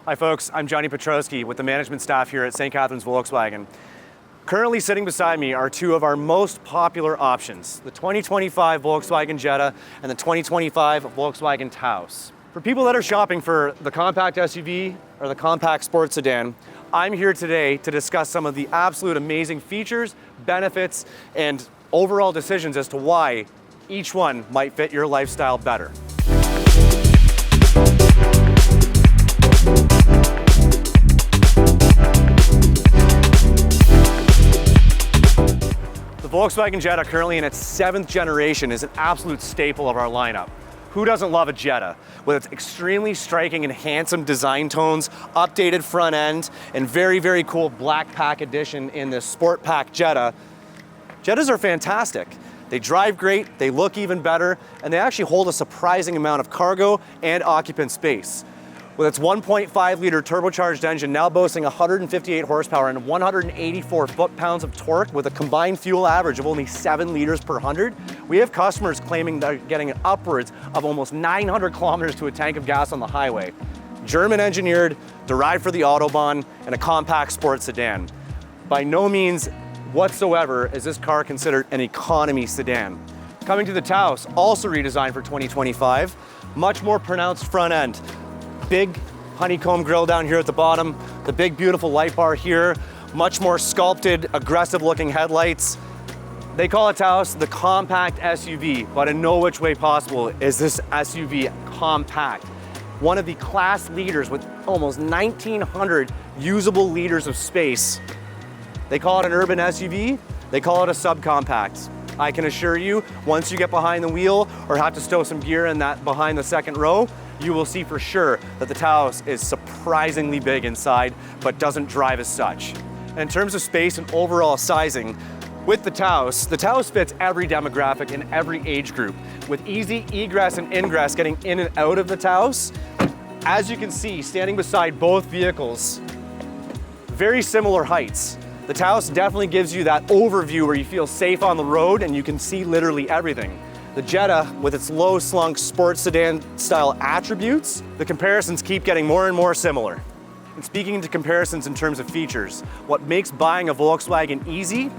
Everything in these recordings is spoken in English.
Hi folks, I'm Johnny Petrowski with the management staff here at St. Catharines Volkswagen. Currently sitting beside me are two of our most popular options, the 2025 Volkswagen Jetta and the 2025 Volkswagen Taos. For people that are shopping for the compact SUV or the compact sports sedan, I'm here today to discuss some of the absolute amazing features, benefits, and overall decisions as to why each one might fit your lifestyle better. The Volkswagen Jetta, currently in its 7th generation, is an absolute staple of our lineup. Who doesn't love a Jetta? With its extremely striking and handsome design tones, updated front end, and very cool black pack edition in this Sport Pack Jetta, Jettas are fantastic. They drive great, they look even better, and they actually hold a surprising amount of cargo and occupant space. With its 1.5 liter turbocharged engine now boasting 158 horsepower and 184 foot-pounds of torque with a combined fuel average of only 7 liters per 100, we have customers claiming they're getting upwards of almost 900 kilometers to a tank of gas on the highway. German engineered, derived for the Autobahn, and a compact sports sedan. By no means whatsoever is this car considered an economy sedan. Coming to the Taos, also redesigned for 2025, much more pronounced front end. Big honeycomb grille down here at the bottom, the big beautiful light bar here, much more sculpted, aggressive looking headlights. They call it Taos the compact SUV, but in no which way possible is this SUV compact. One of the class leaders with almost 1,900 usable liters of space. They call it an urban SUV, they call it a subcompact. I can assure you, once you get behind the wheel or have to stow some gear in that behind the second row, you will see for sure that the Taos is surprisingly big inside, but doesn't drive as such. And in terms of space and overall sizing, with the Taos fits every demographic and every age group, with easy egress and ingress getting in and out of the Taos. As you can see, standing beside both vehicles, very similar heights. The Taos definitely gives you that overview where you feel safe on the road and you can see literally everything. The Jetta, with its low slunk sports sedan style attributes, the comparisons keep getting more and more similar. And speaking to comparisons in terms of features, what makes buying a Volkswagen easy,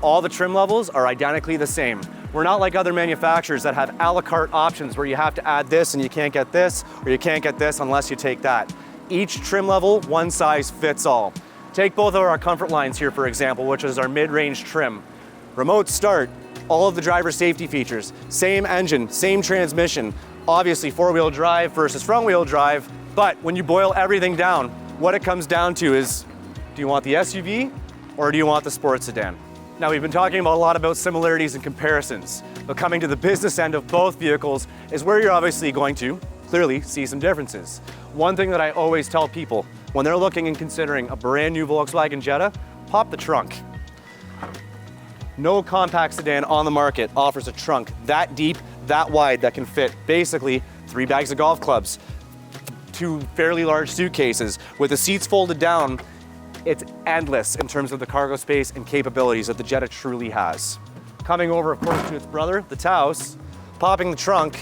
all the trim levels are identically the same. We're not like other manufacturers that have a la carte options where you have to add this and you can't get this, or you can't get this unless you take that. Each trim level, one size fits all. Take both of our comfort lines here, for example, which is our mid-range trim. Remote start, all of the driver safety features, same engine, same transmission, obviously four-wheel drive versus front-wheel drive, but when you boil everything down, what it comes down to is, do you want the SUV or do you want the sports sedan? Now, we've been talking a lot about similarities and comparisons, but coming to the business end of both vehicles is where you're obviously going to clearly see some differences. One thing that I always tell people when they're looking and considering a brand new Volkswagen Jetta, pop the trunk. No compact sedan on the market offers a trunk that deep, that wide, that can fit basically 3 bags of golf clubs, 2 fairly large suitcases. With the seats folded down, it's endless in terms of the cargo space and capabilities that the Jetta truly has. Coming over, of course, to its brother, the Taos, popping the trunk,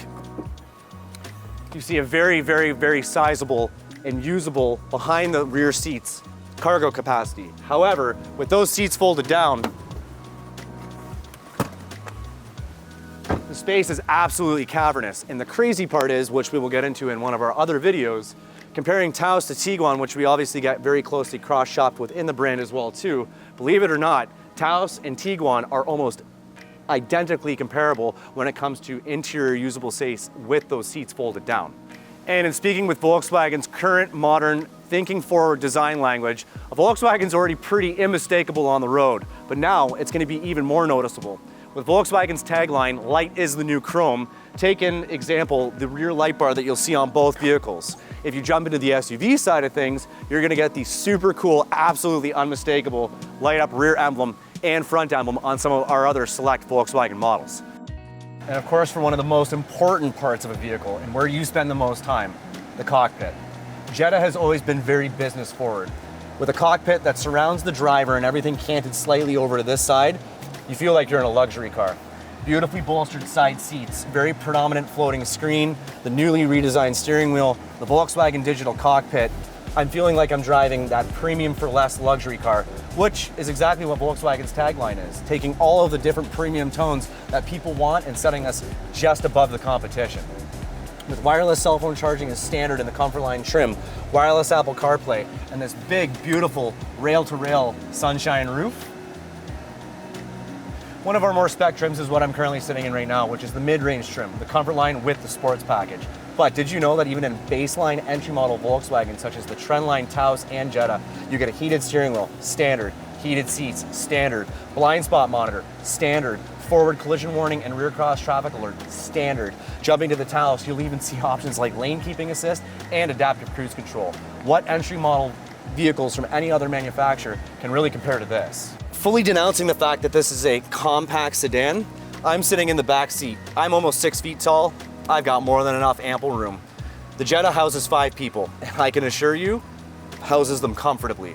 you see a very sizable and usable behind the rear seats cargo capacity. However, with those seats folded down, the space is absolutely cavernous. And the crazy part is, which we will get into in one of our other videos, comparing Taos to Tiguan, which we obviously get very closely cross-shopped within the brand as well too. Believe it or not, Taos and Tiguan are almost identically comparable when it comes to interior usable space with those seats folded down. And in speaking with Volkswagen's current modern thinking forward design language, a Volkswagen's already pretty unmistakable on the road, but now it's going to be even more noticeable. With Volkswagen's tagline, "Light is the new chrome," take in example the rear light bar that you'll see on both vehicles. If you jump into the SUV side of things, you're going to get the super cool, absolutely unmistakable light up rear emblem and front emblem on some of our other select Volkswagen models. And of course, for one of the most important parts of a vehicle and where you spend the most time, the cockpit. Jetta has always been very business forward. With a cockpit that surrounds the driver and everything canted slightly over to this side, you feel like you're in a luxury car. Beautifully bolstered side seats, very predominant floating screen, the newly redesigned steering wheel, the Volkswagen digital cockpit, I'm feeling like I'm driving that premium for less luxury car, which is exactly what Volkswagen's tagline is, taking all of the different premium tones that people want and setting us just above the competition. With wireless cell phone charging as standard in the Comfortline trim, wireless Apple CarPlay, and this big, beautiful rail-to-rail sunshine roof. One of our more spec trims is what I'm currently sitting in right now, which is the mid-range trim, the Comfortline with the sports package. But did you know that even in baseline entry model Volkswagen, such as the Trendline Taos and Jetta, you get a heated steering wheel, standard, heated seats, standard, blind spot monitor, standard, forward collision warning and rear cross traffic alert, standard. Jumping to the Taos, you'll even see options like lane keeping assist and adaptive cruise control. What entry model vehicles from any other manufacturer can really compare to this? Fully denouncing the fact that this is a compact sedan, I'm sitting in the back seat. I'm almost 6 feet tall. I've got more than enough ample room. The Jetta houses 5 people, and I can assure you, houses them comfortably.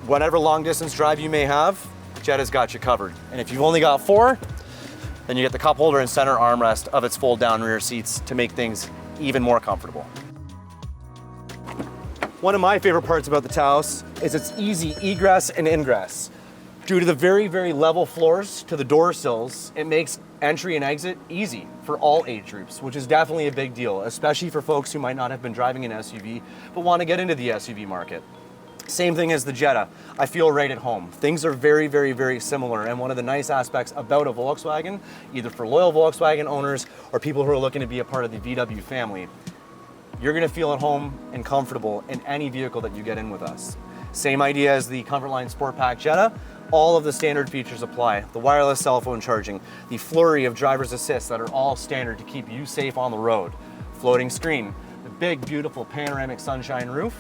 Whatever long distance drive you may have, Jetta's got you covered. And if you've only got 4, then you get the cup holder and center armrest of its fold down rear seats to make things even more comfortable. One of my favorite parts about the Taos is its easy egress and ingress. Due to the very, very level floors to the door sills, it makes entry and exit easy for all age groups, which is definitely a big deal, especially for folks who might not have been driving an SUV, but want to get into the SUV market. Same thing as the Jetta. I feel right at home. Things are very, very, very similar, and one of the nice aspects about a Volkswagen, either for loyal Volkswagen owners or people who are looking to be a part of the VW family, you're going to feel at home and comfortable in any vehicle that you get in with us. Same idea as the Comfortline Sport Pack Jetta. All of the standard features apply. The wireless cell phone charging, the flurry of driver's assist that are all standard to keep you safe on the road. Floating screen, the big, beautiful panoramic sunshine roof.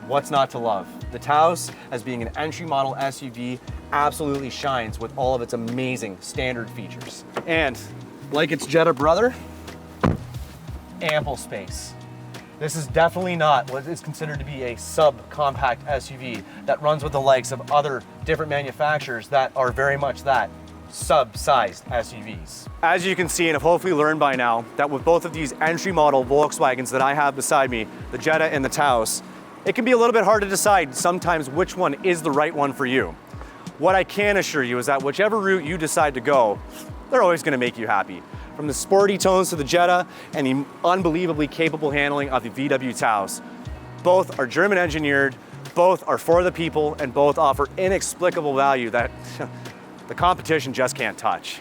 What's not to love? The Taos, as being an entry model SUV, absolutely shines with all of its amazing standard features. And like its Jetta brother, ample space. This is definitely not what is considered to be a sub-compact SUV that runs with the likes of other different manufacturers that are very much that, sub-sized SUVs. As you can see and have hopefully learned by now, that with both of these entry model Volkswagens that I have beside me, the Jetta and the Taos, it can be a little bit hard to decide sometimes which one is the right one for you. What I can assure you is that whichever route you decide to go, they're always going to make you happy. From the sporty tones to the Jetta and the unbelievably capable handling of the VW Taos. Both are German engineered, both are for the people, and both offer inexplicable value that the competition just can't touch.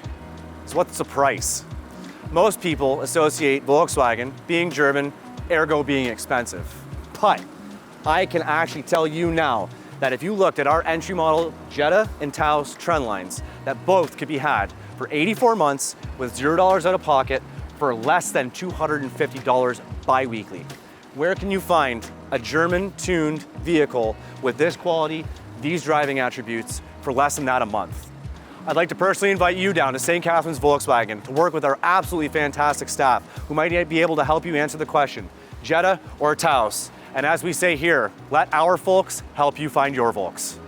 So what's the price? Most people associate Volkswagen being German, ergo being expensive. But I can actually tell you now that if you looked at our entry model Jetta and Taos trend lines, that both could be had for 84 months with $0 out of pocket for less than $250 bi-weekly. Where can you find a German-tuned vehicle with this quality, these driving attributes for less than that a month? I'd like to personally invite you down to St. Catharines Volkswagen to work with our absolutely fantastic staff who might be able to help you answer the question, Jetta or Taos? And as we say here, let our folks help you find your Volks.